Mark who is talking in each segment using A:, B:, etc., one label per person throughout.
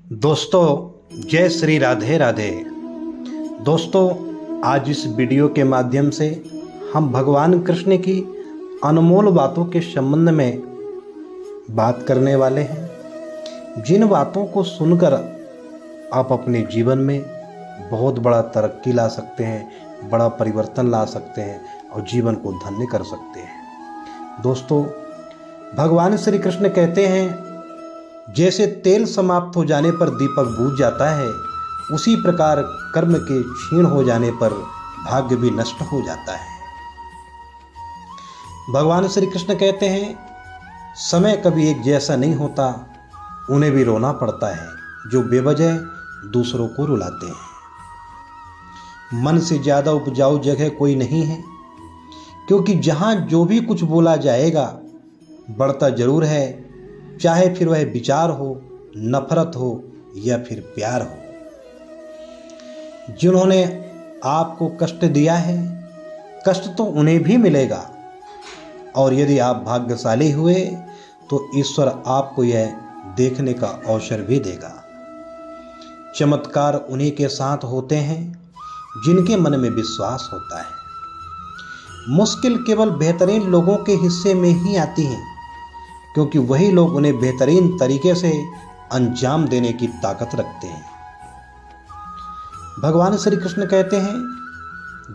A: दोस्तों जय श्री राधे राधे। दोस्तों आज इस वीडियो के माध्यम से हम भगवान कृष्ण की अनमोल बातों के संबंध में बात करने वाले हैं, जिन बातों को सुनकर आप अपने जीवन में बहुत बड़ा तरक्की ला सकते हैं, बड़ा परिवर्तन ला सकते हैं और जीवन को धन्य कर सकते हैं। दोस्तों भगवान श्री कृष्ण कहते हैं, जैसे तेल समाप्त हो जाने पर दीपक बुझ जाता है, उसी प्रकार कर्म के क्षीण हो जाने पर भाग्य भी नष्ट हो जाता है। भगवान श्री कृष्ण कहते हैं, समय कभी एक जैसा नहीं होता, उन्हें भी रोना पड़ता है जो बेवजह दूसरों को रुलाते हैं। मन से ज्यादा उपजाऊ जगह कोई नहीं है, क्योंकि जहां जो भी कुछ बोला जाएगा बढ़ता जरूर है, चाहे फिर वह विचार हो, नफरत हो या फिर प्यार हो। जिन्होंने आपको कष्ट दिया है, कष्ट तो उन्हें भी मिलेगा, और यदि आप भाग्यशाली हुए तो ईश्वर आपको यह देखने का अवसर भी देगा। चमत्कार उन्हीं के साथ होते हैं जिनके मन में विश्वास होता है। मुश्किल केवल बेहतरीन लोगों के हिस्से में ही आती है, क्योंकि वही लोग उन्हें बेहतरीन तरीके से अंजाम देने की ताकत रखते हैं। भगवान श्री कृष्ण कहते हैं,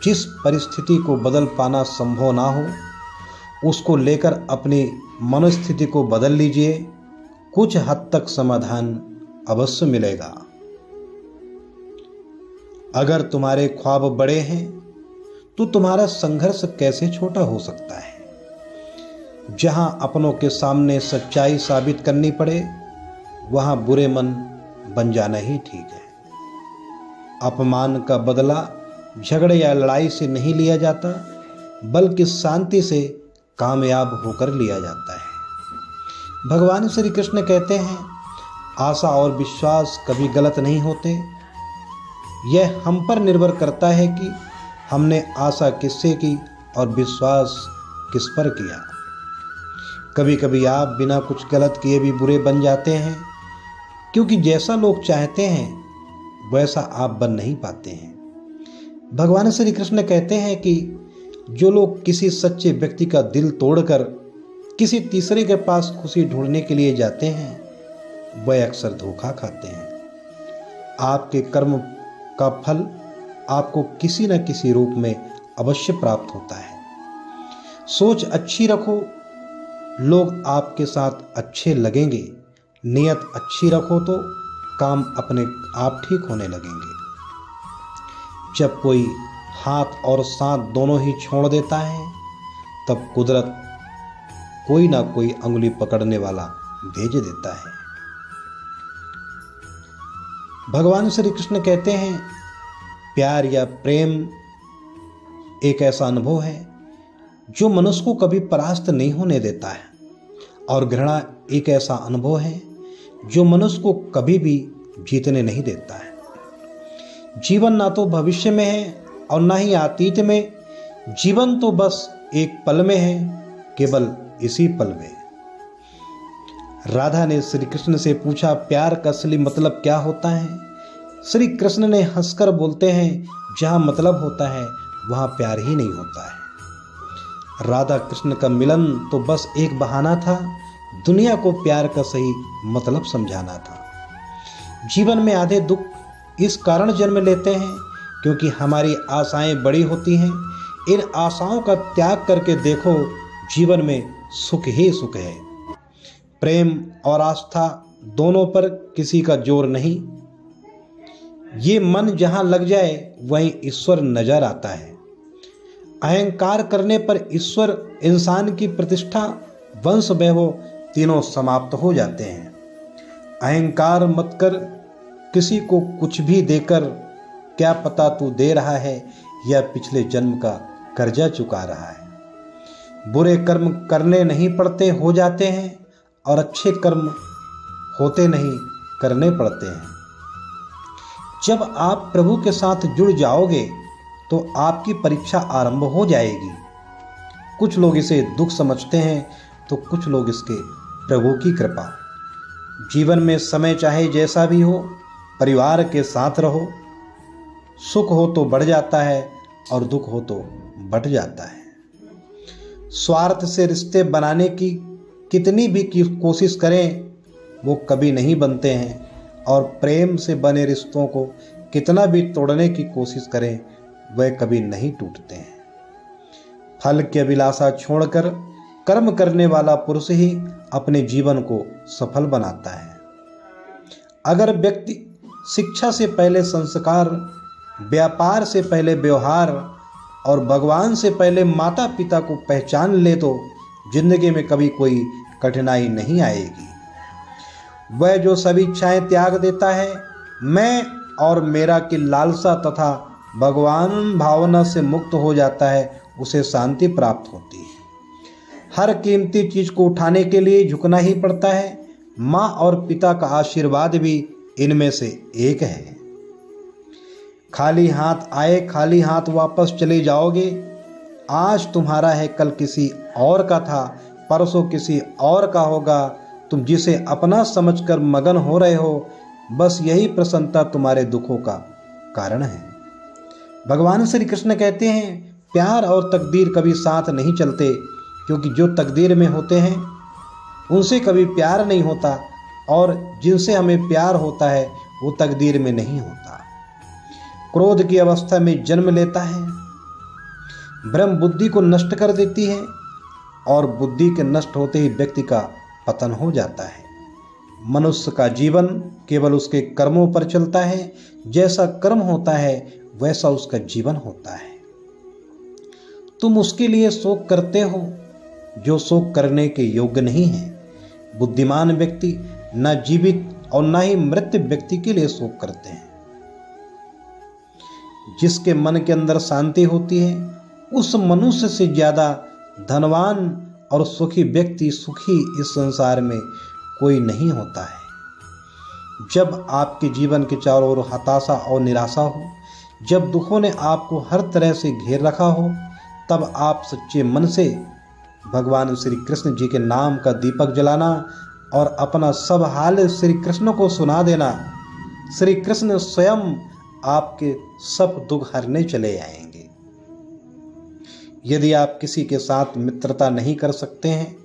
A: जिस परिस्थिति को बदल पाना संभव ना हो, उसको लेकर अपनी मनोस्थिति को बदल लीजिए, कुछ हद तक समाधान अवश्य मिलेगा। अगर तुम्हारे ख्वाब बड़े हैं तो तुम्हारा संघर्ष कैसे छोटा हो सकता है। जहां अपनों के सामने सच्चाई साबित करनी पड़े, वहां बुरे मन बन जाना ही ठीक है। अपमान का बदला झगड़े या लड़ाई से नहीं लिया जाता, बल्कि शांति से कामयाब होकर लिया जाता है। भगवान श्री कृष्ण कहते हैं, आशा और विश्वास कभी गलत नहीं होते। यह हम पर निर्भर करता है कि हमने आशा किससे की और विश्वास किस पर किया। कभी कभी आप बिना कुछ गलत किए भी बुरे बन जाते हैं, क्योंकि जैसा लोग चाहते हैं वैसा आप बन नहीं पाते हैं। भगवान श्री कृष्ण कहते हैं कि जो लोग किसी सच्चे व्यक्ति का दिल तोड़कर किसी तीसरे के पास खुशी ढूंढने के लिए जाते हैं, वह अक्सर धोखा खाते हैं। आपके कर्म का फल आपको किसी न किसी रूप में अवश्य प्राप्त होता है। सोच अच्छी रखो, लोग आपके साथ अच्छे लगेंगे। नियत अच्छी रखो तो काम अपने आप ठीक होने लगेंगे। जब कोई हाथ और सांस दोनों ही छोड़ देता है, तब कुदरत कोई ना कोई अंगुली पकड़ने वाला भेज देता है। भगवान श्री कृष्ण कहते हैं, प्यार या प्रेम एक ऐसा अनुभव है जो मनुष्य को कभी परास्त नहीं होने देता है, और घृणा एक ऐसा अनुभव है जो मनुष्य को कभी भी जीतने नहीं देता है। जीवन ना तो भविष्य में है और ना ही अतीत में, जीवन तो बस एक पल में है, केवल इसी पल में। राधा ने श्री कृष्ण से पूछा, प्यार का असली मतलब क्या होता है। श्री कृष्ण ने हंसकर बोलते हैं, जहां मतलब होता है वहां प्यार ही नहीं होता है। राधा कृष्ण का मिलन तो बस एक बहाना था, दुनिया को प्यार का सही मतलब समझाना था। जीवन में आधे दुख इस कारण जन्म लेते हैं क्योंकि हमारी आशाएं बड़ी होती हैं। इन आशाओं का त्याग करके देखो, जीवन में सुख ही सुख है। प्रेम और आस्था दोनों पर किसी का जोर नहीं। ये मन जहां लग जाए वहीं ईश्वर नजर आता है। अहंकार करने पर ईश्वर, इंसान की प्रतिष्ठा, वंश वैभव तीनों समाप्त हो जाते हैं। अहंकार मत कर, किसी को कुछ भी देकर, क्या पता तू दे रहा है या पिछले जन्म का कर्जा चुका रहा है। बुरे कर्म करने नहीं पड़ते, हो जाते हैं, और अच्छे कर्म होते नहीं, करने पड़ते हैं। जब आप प्रभु के साथ जुड़ जाओगे तो आपकी परीक्षा आरंभ हो जाएगी। कुछ लोग इसे दुख समझते हैं तो कुछ लोग इसके प्रभु की कृपा। जीवन में समय चाहे जैसा भी हो, परिवार के साथ रहो। सुख हो तो बढ़ जाता है और दुख हो तो बढ़ जाता है। स्वार्थ से रिश्ते बनाने की कितनी भी कोशिश करें वो कभी नहीं बनते हैं, और प्रेम से बने रिश्तों को कितना भी तोड़ने की कोशिश करें वह कभी नहीं टूटते हैं। फल की अभिलाषा छोड़कर कर्म करने वाला पुरुष ही अपने जीवन को सफल बनाता है। अगर व्यक्ति शिक्षा से पहले संस्कार, व्यापार से पहले व्यवहार और भगवान से पहले माता पिता को पहचान ले तो जिंदगी में कभी कोई कठिनाई नहीं आएगी। वह जो सभी इच्छाएं त्याग देता है, मैं और मेरा की लालसा तथा भगवान भावना से मुक्त हो जाता है, उसे शांति प्राप्त होती है। हर कीमती चीज को उठाने के लिए झुकना ही पड़ता है। माँ और पिता का आशीर्वाद भी इनमें से एक है। खाली हाथ आए खाली हाथ वापस चले जाओगे। आज तुम्हारा है, कल किसी और का था, परसों किसी और का होगा। तुम जिसे अपना समझकर मगन हो रहे हो, बस यही प्रसन्नता तुम्हारे दुखों का कारण है। भगवान श्री कृष्ण कहते हैं, प्यार और तकदीर कभी साथ नहीं चलते, क्योंकि जो तकदीर में होते हैं उनसे कभी प्यार नहीं होता, और जिनसे हमें प्यार होता है वो तकदीर में नहीं होता। क्रोध की अवस्था में जन्म लेता है, ब्रह्म बुद्धि को नष्ट कर देती है, और बुद्धि के नष्ट होते ही व्यक्ति का पतन हो जाता है। मनुष्य का जीवन केवल उसके कर्मों पर चलता है। जैसा कर्म होता है वैसा उसका जीवन होता है। तुम उसके लिए शोक करते हो जो शोक करने के योग्य नहीं है। बुद्धिमान व्यक्ति न जीवित और न ही मृत व्यक्ति के लिए शोक करते हैं। जिसके मन के अंदर शांति होती है, उस मनुष्य से ज्यादा धनवान और सुखी व्यक्ति सुखी इस संसार में कोई नहीं होता है। जब आपके जीवन के चारों ओर हताशा और निराशा हो, जब दुखों ने आपको हर तरह से घेर रखा हो, तब आप सच्चे मन से भगवान श्री कृष्ण जी के नाम का दीपक जलाना और अपना सब हाल श्री कृष्ण को सुना देना। श्री कृष्ण स्वयं आपके सब दुख हरने चले आएंगे। यदि आप किसी के साथ मित्रता नहीं कर सकते हैं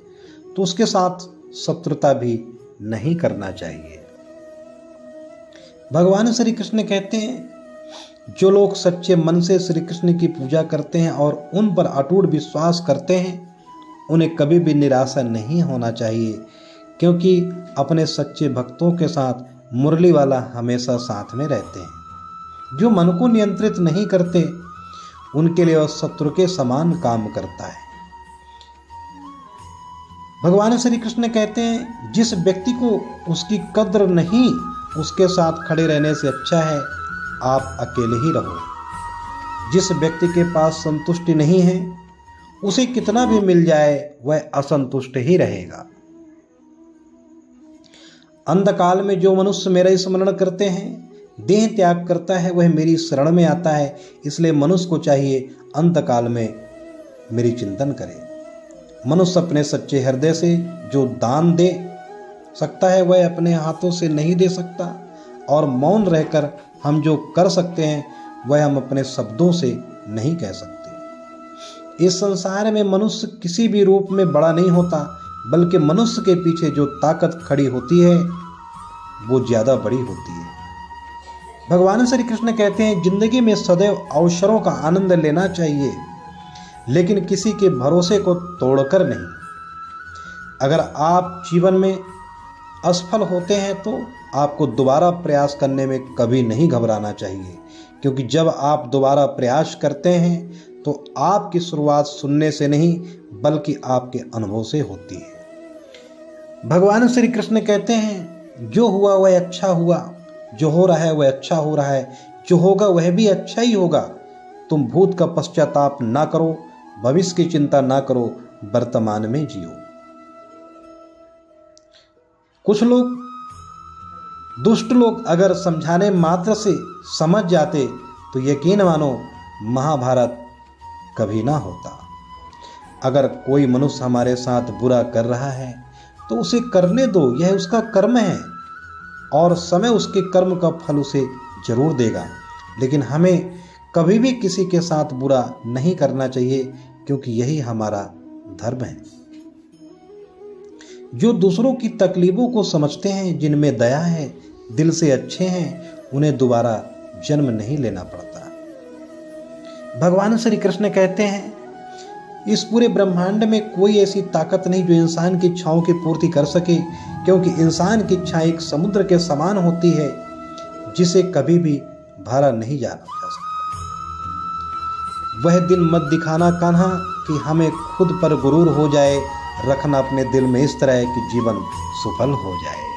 A: तो उसके साथ शत्रुता भी नहीं करना चाहिए। भगवान श्री कृष्ण कहते हैं, जो लोग सच्चे मन से श्री कृष्ण की पूजा करते हैं और उन पर अटूट विश्वास करते हैं, उन्हें कभी भी निराशा नहीं होना चाहिए, क्योंकि अपने सच्चे भक्तों के साथ मुरली वाला हमेशा साथ में रहते हैं। जो मन को नियंत्रित नहीं करते उनके लिए वह शत्रु के समान काम करता है। भगवान श्री कृष्ण कहते हैं, जिस व्यक्ति को उसकी कद्र नहीं, उसके साथ खड़े रहने से अच्छा है आप अकेले ही रहो। जिस व्यक्ति के पास संतुष्टि नहीं है, उसे कितना भी मिल जाए वह असंतुष्ट ही रहेगा। अंधकाल में जो मनुष्य मेरा स्मरण करते हैं, देह त्याग करता है, वह मेरी शरण में आता है। इसलिए मनुष्य को चाहिए अंतकाल में मेरी चिंतन करे। मनुष्य अपने सच्चे हृदय से जो दान दे सकता है वह अपने हाथों से नहीं दे सकता, और मौन रहकर हम जो कर सकते हैं वह हम अपने शब्दों से नहीं कह सकते। इस संसार में मनुष्य किसी भी रूप में बड़ा नहीं होता, बल्कि मनुष्य के पीछे जो ताकत खड़ी होती है वो ज्यादा बड़ी होती है। भगवान श्री कृष्ण कहते हैं, जिंदगी में सदैव अवसरों का आनंद लेना चाहिए, लेकिन किसी के भरोसे को तोड़कर नहीं। अगर आप जीवन में असफल होते हैं तो आपको दोबारा प्रयास करने में कभी नहीं घबराना चाहिए, क्योंकि जब आप दोबारा प्रयास करते हैं तो आपकी शुरुआत सुनने से नहीं बल्कि आपके अनुभव से होती है। भगवान श्री कृष्ण कहते हैं, जो हुआ वह अच्छा हुआ, जो हो रहा है वह अच्छा हो रहा है, जो होगा वह भी अच्छा ही होगा। तुम भूत का पश्चाताप ना करो, भविष्य की चिंता ना करो, वर्तमान में जियो। कुछ लोग, दुष्ट लोग अगर समझाने मात्र से समझ जाते तो यकीन मानो महाभारत कभी ना होता। अगर कोई मनुष्य हमारे साथ बुरा कर रहा है तो उसे करने दो, यह उसका कर्म है और समय उसके कर्म का फल उसे जरूर देगा। लेकिन हमें कभी भी किसी के साथ बुरा नहीं करना चाहिए, क्योंकि यही हमारा धर्म है। जो दूसरों की तकलीफों को समझते हैं, जिनमें दया है, दिल से अच्छे हैं, उन्हें दोबारा जन्म नहीं लेना पड़ता। भगवान श्री कृष्ण कहते हैं, इस पूरे ब्रह्मांड में कोई ऐसी ताकत नहीं जो इंसान की इच्छाओं की पूर्ति कर सके, क्योंकि इंसान की इच्छा एक समुद्र के समान होती है जिसे कभी भी भरा नहीं जा सकता। वह दिन मत दिखाना कान्हा कि हमें खुद पर गुरूर हो जाए, रखना अपने दिल में इस तरह कि जीवन सफल हो जाए।